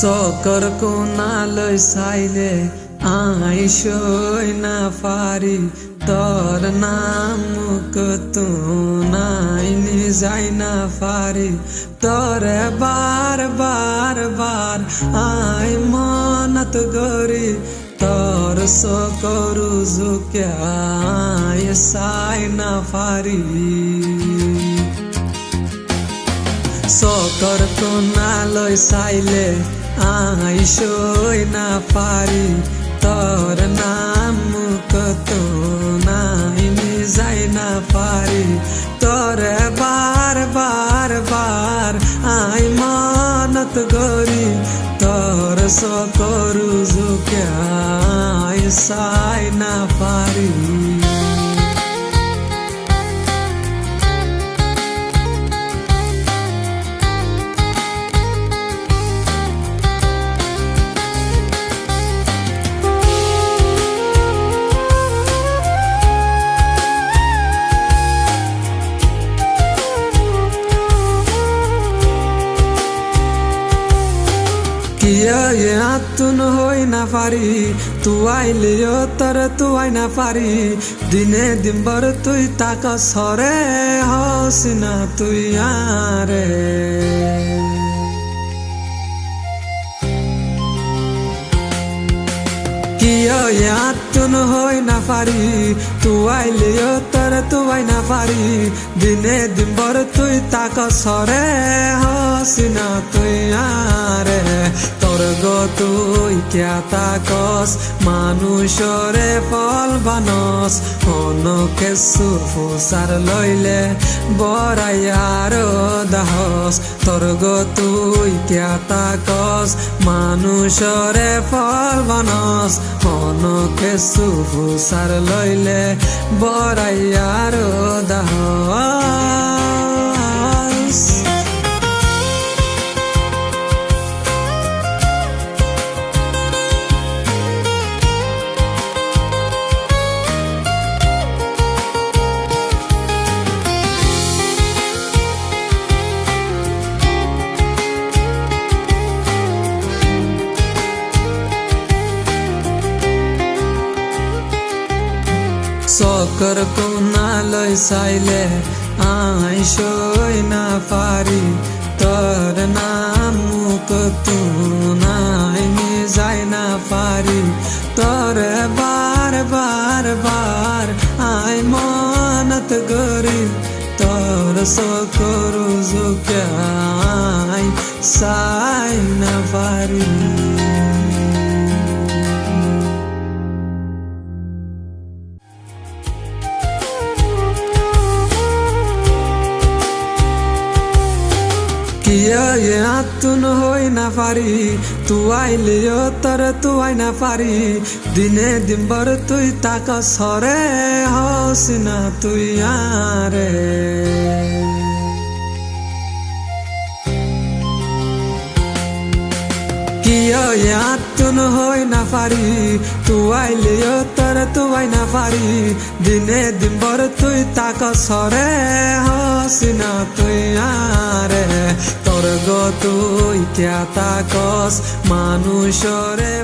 চকৰ কোণালৈ চাইলে আইসই না পারি তোর নাম কতো নাই যাই না পারি তোরে বার বার বার আই মনত গরি তোর সকরু জুকে আই সাই না পারি চকৰ কোণালৈ চাইলে আইসই না পারি তোর নাম কতো নাই যাই না পারি তোরে বার বার বার আই মনত গরি তোর সকরু জুকে আই সাই না পারি তুন হই না পারি তুই আইলেও তোর তুই না পারি দিনে দিনভর তুই তাক সরে হস না তুই আরে তুন হই না পারি তুই আইলেও তোর তুই না পারি দিনে দিনভর তুই তাক সরে হস না তুই আরে তোর গো তুই ক্যা তাকস মানুষরে ফল বানস অনকে সুফুসার লইলে বরাইয়ার দাহস তোর গো তুই ক্যা তাকস মানুষরে ফল বানস অনকে সুফুসার লইলে বরাইয়ার দাহস চকৰ কোণালৈ চাইলে আইসই না পারি তোর নাম কতো নাই যাই না পারি তোরে বার বার বার আই মনত গরি তোর সকরু জুকে আই সাই না পারি তুন হই না পারি তুই আইলেও তোর তুই না পারি দিনে দিনভর তুই তাক সরে হস না তুই আরে তুন হই না পারি তুই আইলেও তোর তুই না পারি দিনে দিনভর তুই তাক সরে হস না তুই আরে তোর গো তুই ক্যা তাকস মানুষরে